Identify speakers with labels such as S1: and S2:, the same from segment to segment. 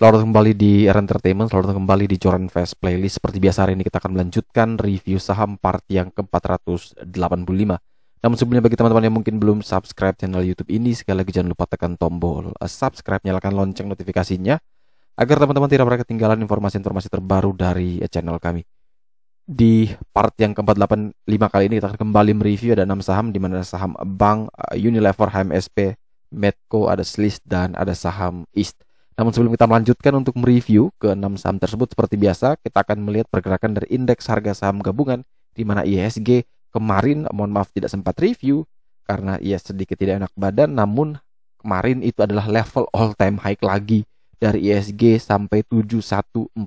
S1: Selamat kembali di Era Entertainment, selamat kembali di Joran Fast Playlist. Seperti biasa hari ini kita akan melanjutkan review saham part yang ke-485. Namun sebelumnya bagi teman-teman yang mungkin belum subscribe channel YouTube ini, sekali lagi jangan lupa tekan tombol subscribe, nyalakan lonceng notifikasinya agar teman-teman tidak pernah ketinggalan informasi-informasi terbaru dari channel kami. Di part yang ke-485 kali ini kita akan kembali mereview ada 6 saham, di mana ada saham Bank, Unilever, HMSP, Medco, ada Sliss, dan ada saham East. Namun sebelum kita melanjutkan untuk mereview ke 6 saham tersebut, seperti biasa kita akan melihat pergerakan dari indeks harga saham gabungan, di mana IHSG kemarin mohon maaf tidak sempat review karena ia sedikit tidak enak badan. Namun kemarin itu adalah level all time high lagi dari IHSG sampai 7148.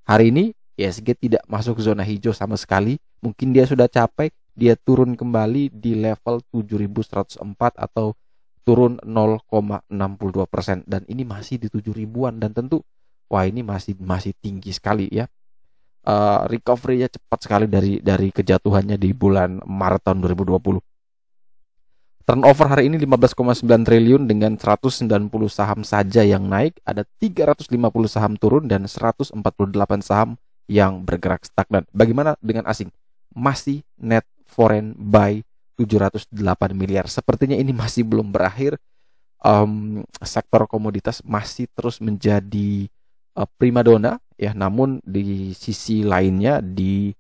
S1: Hari ini IHSG tidak masuk zona hijau sama sekali. Mungkin dia sudah capek, dia turun kembali di level 7104 atau turun 0,62%, dan ini masih di 7 ribuan, dan tentu wah ini masih tinggi sekali ya. Recovery-nya cepat sekali dari kejatuhannya di bulan Maret tahun 2020. Turnover hari ini 15,9 triliun dengan 190 saham saja yang naik, ada 350 saham turun dan 148 saham yang bergerak stagnan. Bagaimana dengan asing? Masih net foreign buy 708 miliar. Sepertinya ini masih belum berakhir. Sektor komoditas masih terus menjadi primadona ya. Namun di sisi lainnya di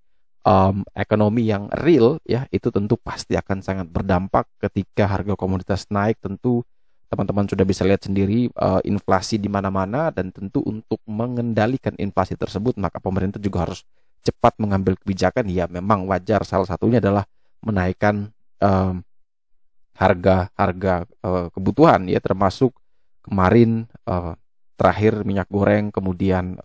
S1: ekonomi yang real ya, itu tentu pasti akan sangat berdampak ketika harga komoditas naik. Tentu teman-teman sudah bisa lihat sendiri inflasi di mana-mana, dan tentu untuk mengendalikan inflasi tersebut maka pemerintah juga harus cepat mengambil kebijakan. Ya memang wajar, salah satunya adalah menaikkan harga kebutuhan ya, termasuk kemarin terakhir minyak goreng, kemudian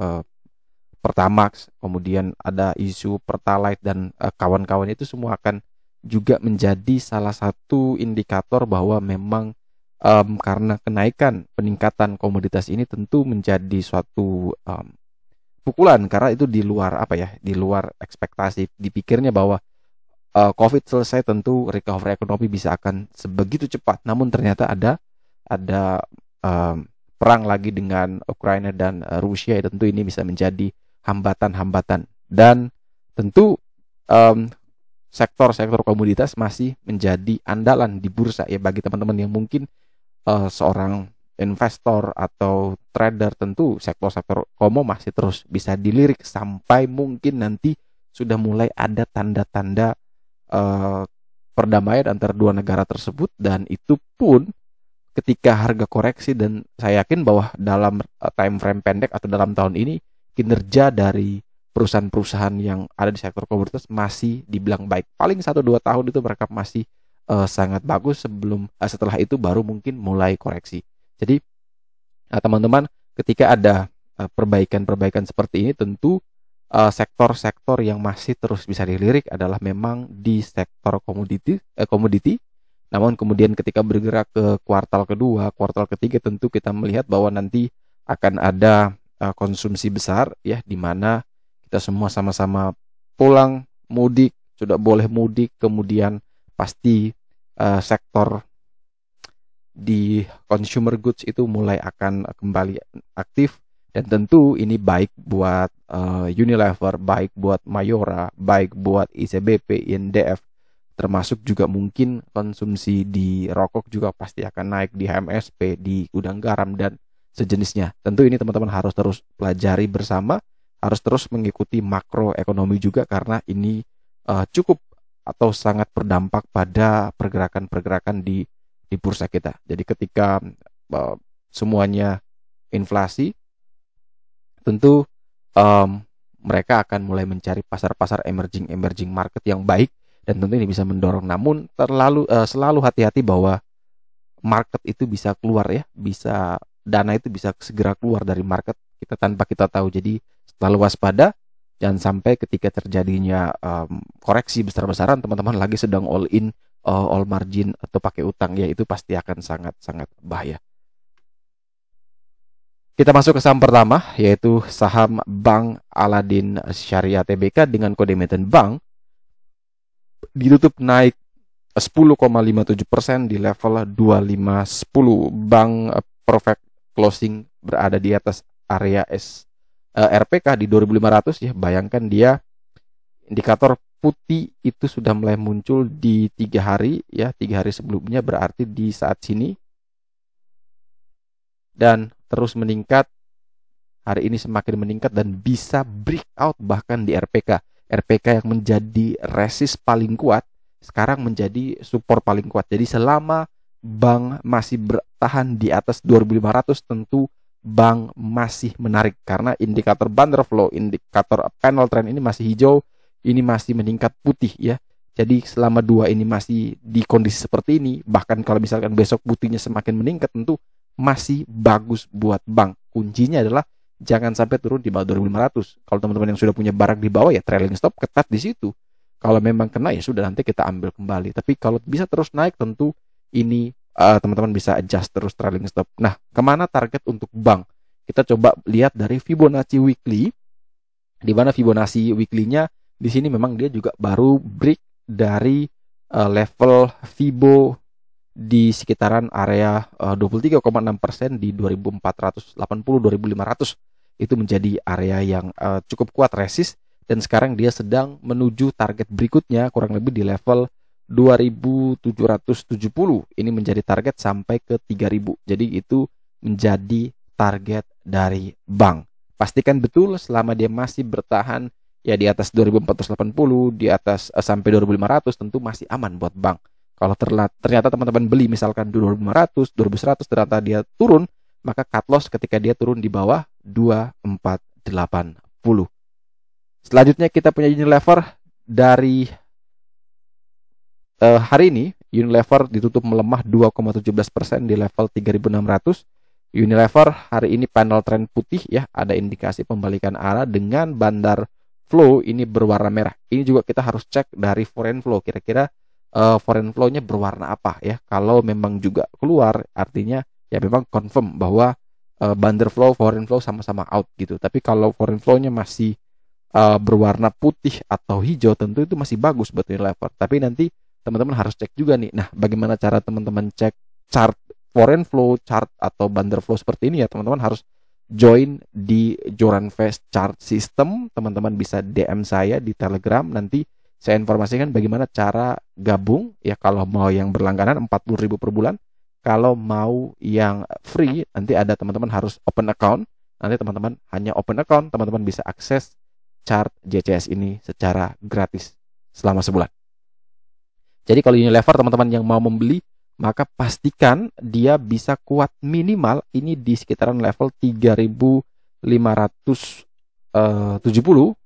S1: Pertamax, kemudian ada isu Pertalite dan kawan-kawan. Itu semua akan juga menjadi salah satu indikator bahwa memang karena peningkatan komoditas ini tentu menjadi suatu pukulan, karena itu di luar di luar ekspektasi. Dipikirnya bahwa COVID selesai, tentu recovery ekonomi bisa akan sebegitu cepat. Namun ternyata ada perang lagi dengan Ukraina dan Rusia. Tentu ini bisa menjadi hambatan-hambatan, dan tentu sektor-sektor komoditas masih menjadi andalan di bursa ya. Bagi teman-teman yang mungkin seorang investor atau trader, tentu sektor-sektor komo masih terus bisa dilirik sampai mungkin nanti sudah mulai ada tanda-tanda perdamaian antara dua negara tersebut. Dan itu pun ketika harga koreksi, dan saya yakin bahwa dalam time frame pendek atau dalam tahun ini kinerja dari perusahaan-perusahaan yang ada di sektor komoditas masih dibilang baik. Paling 1-2 tahun itu mereka masih sangat bagus, setelah itu baru mungkin mulai koreksi. Jadi teman-teman, ketika ada perbaikan-perbaikan seperti ini, tentu sektor-sektor yang masih terus bisa dilirik adalah memang di sektor komoditi. Namun kemudian ketika bergerak ke kuartal kedua, kuartal ketiga, tentu kita melihat bahwa nanti akan ada konsumsi besar ya, di mana kita semua sama-sama pulang mudik, sudah boleh mudik, kemudian pasti sektor di consumer goods itu mulai akan kembali aktif. Dan tentu ini baik buat Unilever, baik buat Mayora, baik buat ICBP, INDF, termasuk juga mungkin konsumsi di rokok juga pasti akan naik, di HMSP, di gudang garam dan sejenisnya. Tentu ini teman-teman harus terus pelajari bersama, harus terus mengikuti makroekonomi juga, karena ini cukup atau sangat berdampak pada pergerakan-pergerakan di bursa kita. Jadi ketika semuanya inflasi, tentu mereka akan mulai mencari pasar-pasar emerging market yang baik, dan tentu ini bisa mendorong. Namun selalu hati-hati bahwa market itu bisa keluar ya, dana itu bisa segera keluar dari market kita tanpa kita tahu. Jadi selalu waspada, jangan sampai ketika terjadinya koreksi besar-besaran teman-teman lagi sedang all in, all margin atau pakai utang ya, itu pasti akan sangat-sangat bahaya. Kita masuk ke saham pertama, yaitu saham Bank Aladin Syariah Tbk dengan kode emiten Bank. Ditutup naik 10,57% di level 2510. Bank closing berada di atas area RPK di 2500 ya, bayangkan dia indikator putih itu sudah mulai muncul di 3 hari ya, 3 hari sebelumnya, berarti di saat sini, dan terus meningkat. Hari ini semakin meningkat dan bisa breakout bahkan di RPK. RPK yang menjadi resist paling kuat sekarang menjadi support paling kuat. Jadi selama bank masih bertahan di atas 2500, tentu bank masih menarik karena indikator bundle flow, indikator panel trend ini masih hijau, ini masih meningkat putih ya. Jadi selama dua ini masih di kondisi seperti ini, bahkan kalau misalkan besok putihnya semakin meningkat, tentu masih bagus buat bank. Kuncinya adalah jangan sampai turun di bawah 2500. Kalau teman-teman yang sudah punya barang di bawah ya trailing stop ketat di situ. Kalau memang kena ya sudah, nanti kita ambil kembali. Tapi kalau bisa terus naik, tentu ini teman-teman bisa adjust terus trailing stop. Nah, kemana target untuk bank? Kita coba lihat dari Fibonacci Weekly, di mana Fibonacci Weekly-nya di sini memang dia juga baru break dari level Fibo di sekitaran area 23,6% di 2480-2500. Itu menjadi area yang cukup kuat resist, dan sekarang dia sedang menuju target berikutnya kurang lebih di level 2770. Ini menjadi target sampai ke 3000. Jadi itu menjadi target dari bank. Pastikan betul selama dia masih bertahan ya di atas 2480, di atas sampai 2500, tentu masih aman buat bank. Kalau ternyata teman-teman beli misalkan 2500, 2100, ternyata dia turun, maka cut loss ketika dia turun di bawah 2480. Selanjutnya kita punya Unilever. Dari hari ini Unilever ditutup melemah 2,17% di level 3600. Unilever hari ini panel trend putih ya, ada indikasi pembalikan arah dengan bandar flow ini berwarna merah. Ini juga kita harus cek dari foreign flow, kira-kira foreign flow-nya berwarna apa ya. Kalau memang juga keluar, artinya ya memang confirm bahwa bandar flow, foreign flow sama-sama out gitu. Tapi kalau foreign flow-nya masih berwarna putih atau hijau, tentu itu masih bagus buat Unilever. Tapi nanti teman-teman harus cek juga nih. Nah, bagaimana cara teman-teman cek chart foreign flow, chart atau bandar flow seperti ini ya, teman-teman harus join di Joran Fast Chart System. Teman-teman bisa DM saya di Telegram, nanti saya informasikan bagaimana cara gabung ya. Kalau mau yang berlangganan 40.000 per bulan, kalau mau yang free nanti ada teman-teman harus open account. Nanti teman-teman hanya open account, teman-teman bisa akses chart JCS ini secara gratis selama sebulan. Jadi kalau Unilever teman-teman yang mau membeli, maka pastikan dia bisa kuat minimal ini di sekitaran level 3570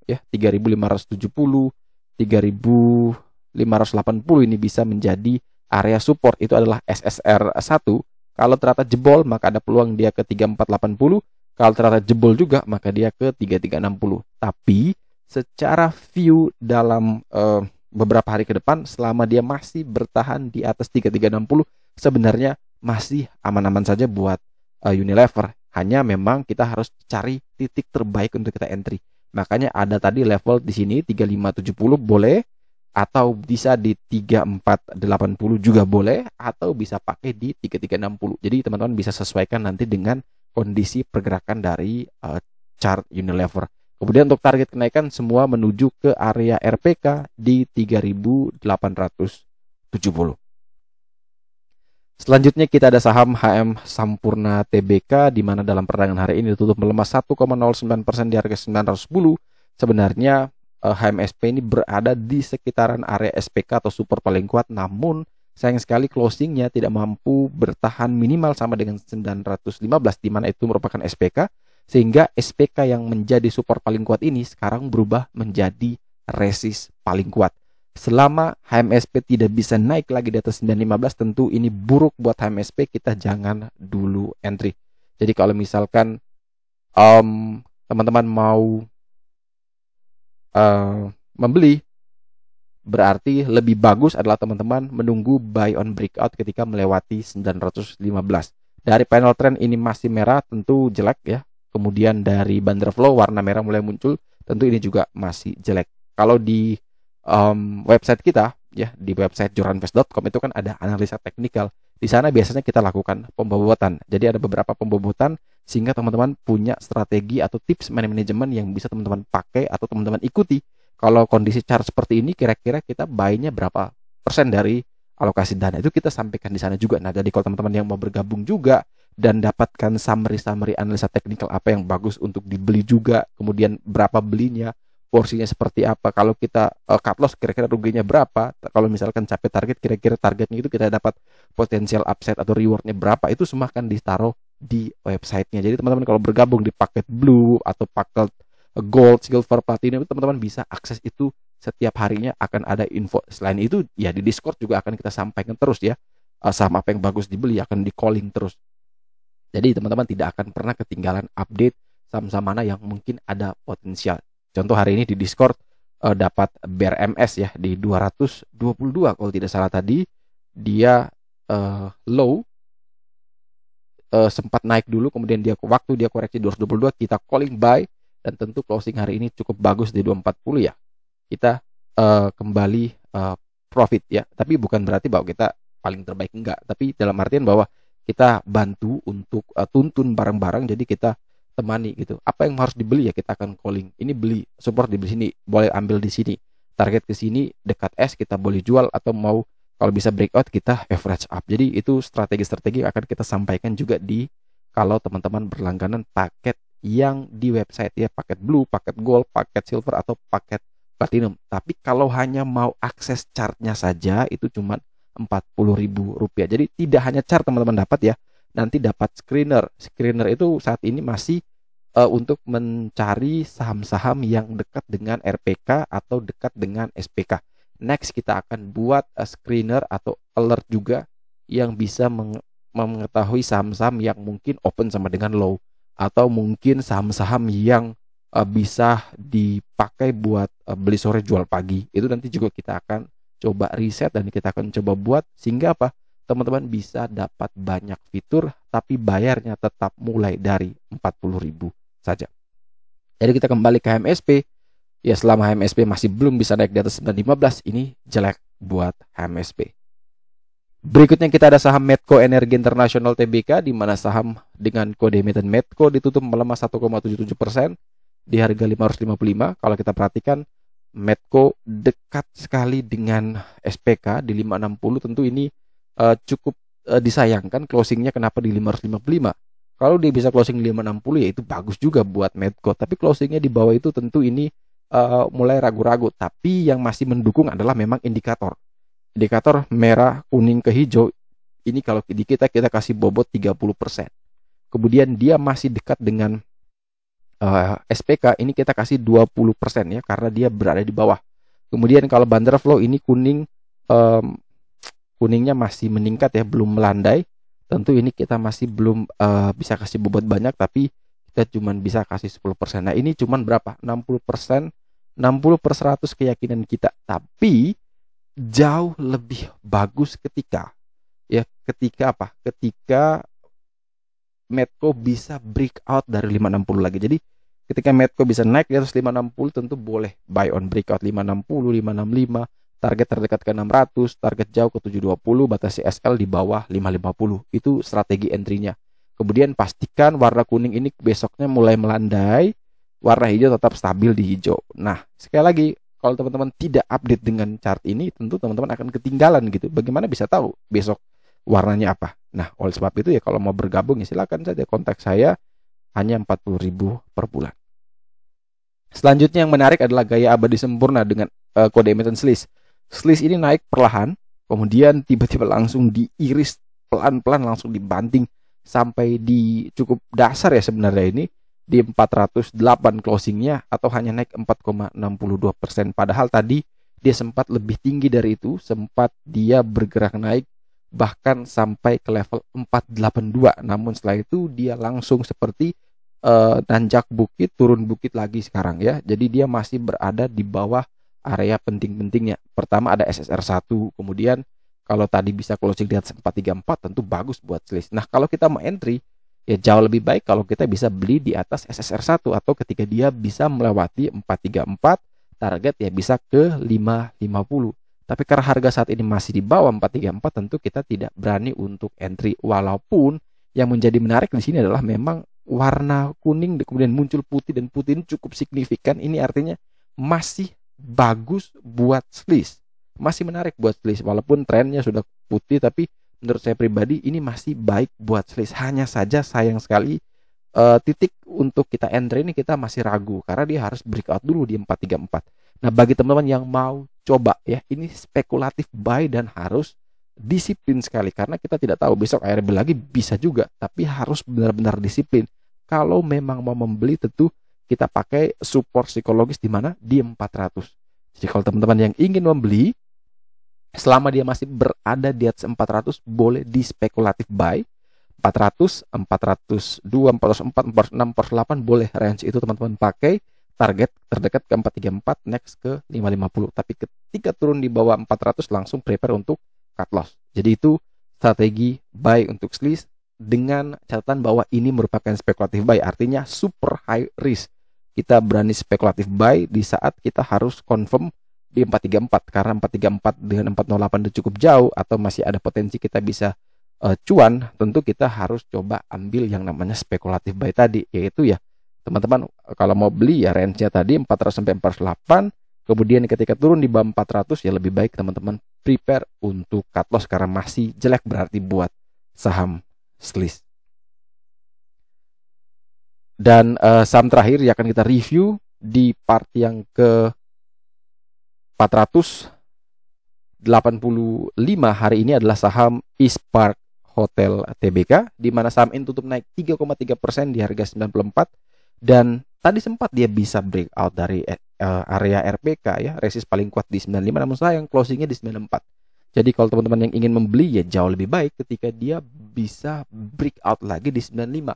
S1: ya, 3570, 3580 ini bisa menjadi area support. Itu adalah SSR 1. Kalau ternyata jebol, maka ada peluang dia ke 3480. Kalau ternyata jebol juga, maka dia ke 3360. Tapi secara view dalam beberapa hari ke depan, selama dia masih bertahan di atas 3360, sebenarnya masih aman-aman saja buat Unilever. Hanya memang kita harus cari titik terbaik untuk kita entry. Makanya ada tadi level di sini 3570 boleh, atau bisa di 3480 juga boleh, atau bisa pakai di 3360. Jadi teman-teman bisa sesuaikan nanti dengan kondisi pergerakan dari chart Unilever. Kemudian untuk target kenaikan semua menuju ke area RPK di 3870. Selanjutnya kita ada saham HM Sampurna Tbk, di mana dalam perdagangan hari ini ditutup melemah 1,09% di harga 910. Sebenarnya HMSP ini berada di sekitaran area SPK atau support paling kuat, namun sayang sekali closingnya tidak mampu bertahan minimal sama dengan 915, di mana itu merupakan SPK, sehingga SPK yang menjadi support paling kuat ini sekarang berubah menjadi resist paling kuat. Selama HMSP tidak bisa naik lagi di atas 915, tentu ini buruk buat HMSP, kita jangan dulu entry. Jadi kalau misalkan teman-teman mau membeli, berarti lebih bagus adalah teman-teman menunggu buy on breakout ketika melewati 915. Dari panel trend ini masih merah, tentu jelek ya. Kemudian dari bandar flow warna merah mulai muncul, tentu ini juga masih jelek. Kalau di website kita ya, di website joranvest.com itu kan ada analisa teknikal. Di sana biasanya kita lakukan pembobotan. Jadi ada beberapa pembobotan sehingga teman-teman punya strategi atau tips manajemen yang bisa teman-teman pakai atau teman-teman ikuti. Kalau kondisi chart seperti ini, kira-kira kita buy-nya berapa persen dari alokasi dana, itu kita sampaikan di sana juga. Nah, jadi kalau teman-teman yang mau bergabung juga dan dapatkan summary analisa teknikal apa yang bagus untuk dibeli juga, kemudian berapa belinya, porsinya seperti apa, kalau kita cut loss kira-kira ruginya berapa, kalau misalkan capai target kira-kira targetnya itu kita dapat potensial upside atau rewardnya berapa, itu semua akan ditaruh di websitenya. Jadi teman-teman kalau bergabung di paket blue atau paket gold, silver, platinum, teman-teman bisa akses itu setiap harinya, akan ada info. Selain itu ya di Discord juga akan kita sampaikan terus ya, saham apa yang bagus dibeli akan di calling terus. Jadi teman-teman tidak akan pernah ketinggalan update saham-saham mana yang mungkin ada potensial. Contoh hari ini di Discord dapat BRMS ya di 222 kalau tidak salah tadi, dia low, sempat naik dulu, kemudian waktu dia koreksi 222 kita calling buy, dan tentu closing hari ini cukup bagus di 240 ya. Kita kembali profit ya, tapi bukan berarti bahwa kita paling terbaik, enggak, tapi dalam artian bahwa kita bantu untuk tuntun barang-barang, jadi kita temani gitu. Apa yang harus dibeli ya kita akan calling. Ini beli, support di sini, boleh ambil di sini. Target ke sini dekat S kita boleh jual, atau mau kalau bisa breakout kita average up. Jadi itu strategi-strategi yang akan kita sampaikan juga di kalau teman-teman berlangganan paket yang di website ya, paket blue, paket gold, paket silver atau paket platinum. Tapi kalau hanya mau akses chartnya saja itu cuma Rp40.000. Jadi tidak hanya chart teman-teman dapat ya, nanti dapat screener. Screener itu saat ini masih untuk mencari saham-saham yang dekat dengan RPK atau dekat dengan SPK. Next kita akan buat screener atau alert juga yang bisa mengetahui saham-saham yang mungkin open sama dengan low, atau mungkin saham-saham yang bisa dipakai buat beli sore jual pagi. Itu nanti juga kita akan coba riset dan kita akan coba buat sehingga apa? Teman-teman bisa dapat banyak fitur tapi bayarnya tetap mulai dari 40.000 saja. Jadi kita kembali ke HMSP. Ya, selama HMSP masih belum bisa naik di atas 915, ini jelek buat HMSP. Berikutnya kita ada saham Medco Energi Internasional Tbk, di mana saham dengan kode emiten Medco ditutup melemah 1,77% di harga 555. Kalau kita perhatikan Medco dekat sekali dengan SPK di 560, tentu ini cukup disayangkan closingnya kenapa di 555. Kalau dia bisa closing 560 ya itu bagus juga buat Medco, tapi closingnya di bawah itu tentu ini mulai ragu-ragu. Tapi yang masih mendukung adalah memang indikator merah, kuning ke hijau. Ini kalau di kita kasih bobot 30%. Kemudian dia masih dekat dengan SPK, ini kita kasih 20% ya, karena dia berada di bawah. Kemudian kalau bandar flow ini kuningnya masih meningkat ya, belum melandai. Tentu ini kita masih belum bisa kasih bobot banyak, tapi kita cuma bisa kasih 10%. Nah ini cuma berapa? 60%, 60/100 keyakinan kita. Tapi jauh lebih bagus ketika apa? Ketika Medco bisa breakout dari 560 lagi. Jadi ketika Medco bisa naik di atas 560, tentu boleh buy on breakout 560, 565, target terdekat ke 600, target jauh ke 720, batas CSL di bawah 550. Itu strategi entry-nya. Kemudian pastikan warna kuning ini besoknya mulai melandai, warna hijau tetap stabil di hijau. Nah, sekali lagi, kalau teman-teman tidak update dengan chart ini, tentu teman-teman akan ketinggalan gitu. Bagaimana bisa tahu besok warnanya apa? Nah, oleh sebab itu ya kalau mau bergabung ya silakan saja kontak saya, hanya 40.000 per bulan. Selanjutnya yang menarik adalah gaya abadi sempurna dengan kode emiten SLIS. SLIS ini naik perlahan, kemudian tiba-tiba langsung diiris pelan-pelan, langsung dibanting sampai di cukup dasar ya sebenarnya ini, di 408 closingnya, atau hanya naik 4,62%. Padahal tadi dia sempat lebih tinggi dari itu, sempat dia bergerak naik bahkan sampai ke level 482. Namun setelah itu dia langsung seperti nanjak bukit, turun bukit lagi sekarang ya. Jadi dia masih berada di bawah area penting-pentingnya. Pertama ada SSR1, kemudian kalau tadi bisa closing di atas 434 tentu bagus buat SLIS. Nah, kalau kita mau entry ya jauh lebih baik kalau kita bisa beli di atas SSR1 atau ketika dia bisa melewati 434, target ya bisa ke 550. Tapi karena harga saat ini masih di bawah 434, tentu kita tidak berani untuk entry. Walaupun yang menjadi menarik di sini adalah memang warna kuning kemudian muncul putih, dan putih ini cukup signifikan. Ini artinya masih bagus buat squeeze. Masih menarik buat squeeze. Walaupun trennya sudah putih, tapi menurut saya pribadi ini masih baik buat squeeze. Hanya saja sayang sekali titik untuk kita entry ini kita masih ragu karena dia harus breakout dulu di 434. Nah, bagi teman-teman yang mau coba ya, ini spekulatif buy dan harus disiplin sekali karena kita tidak tahu besok ARB lagi bisa juga, tapi harus benar-benar disiplin. Kalau memang mau membeli tentu kita pakai support psikologis di mana di 400. Jadi kalau teman-teman yang ingin membeli selama dia masih berada di atas 400 boleh di spekulatif buy. 400, 402, 404, 406, 408 boleh range itu teman-teman pakai. Target terdekat ke 434, next ke 550. Tapi ketika turun di bawah 400 langsung prepare untuk cut loss. Jadi itu strategi buy untuk squeeze dengan catatan bahwa ini merupakan spekulatif buy, artinya super high risk. Kita berani spekulatif buy di saat kita harus confirm di 434 karena 434 dengan 408 itu cukup jauh atau masih ada potensi kita bisa cuan. Tentu kita harus coba ambil yang namanya spekulatif buy tadi, yaitu ya teman-teman kalau mau beli ya range-nya tadi 400 sampai 408. Kemudian ketika turun di bawah 400 ya lebih baik teman-teman prepare untuk cut loss karena masih jelek berarti buat saham squeeze. Dan saham terakhir yang akan kita review di part yang ke 485 hari ini adalah saham East Park Hotel Tbk, di mana saham ini tutup naik 3,3% di harga 94, dan tadi sempat dia bisa breakout dari area RPK ya, resist paling kuat di 95, namun sayang closingnya di 94. Jadi kalau teman-teman yang ingin membeli ya jauh lebih baik ketika dia bisa breakout lagi di 95.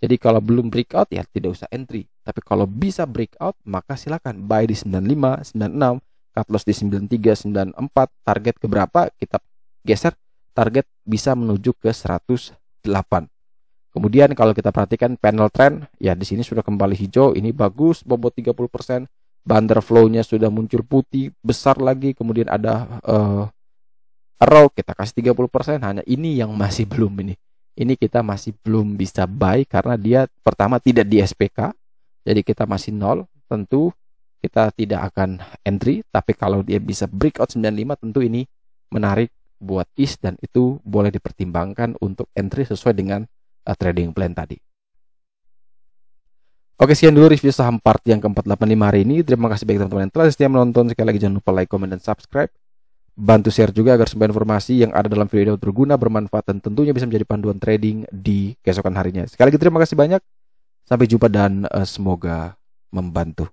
S1: Jadi kalau belum breakout ya tidak usah entry, tapi kalau bisa breakout maka silakan buy di 95, 96, cut loss di 93, 94, target ke berapa kita geser, target bisa menuju ke 108. Kemudian kalau kita perhatikan panel trend, ya di sini sudah kembali hijau, ini bagus, bobot 30%, bandar flow-nya sudah muncul putih, besar lagi, kemudian ada arrow, kita kasih 30%, hanya ini yang masih belum ini. Ini kita masih belum bisa buy karena dia pertama tidak di SPK, jadi kita masih nol, tentu kita tidak akan entry, tapi kalau dia bisa breakout 95 tentu ini menarik buat IS dan itu boleh dipertimbangkan untuk entry sesuai dengan trading plan tadi. Oke, sekian dulu review saham part yang ke-485 hari ini. Terima kasih bagi teman-teman yang telah setia menonton. Sekali lagi jangan lupa like, comment, dan subscribe. Bantu share juga agar semua informasi yang ada dalam video berguna, bermanfaat, dan tentunya bisa menjadi panduan trading di keesokan harinya. Sekali lagi terima kasih banyak. Sampai jumpa dan semoga membantu.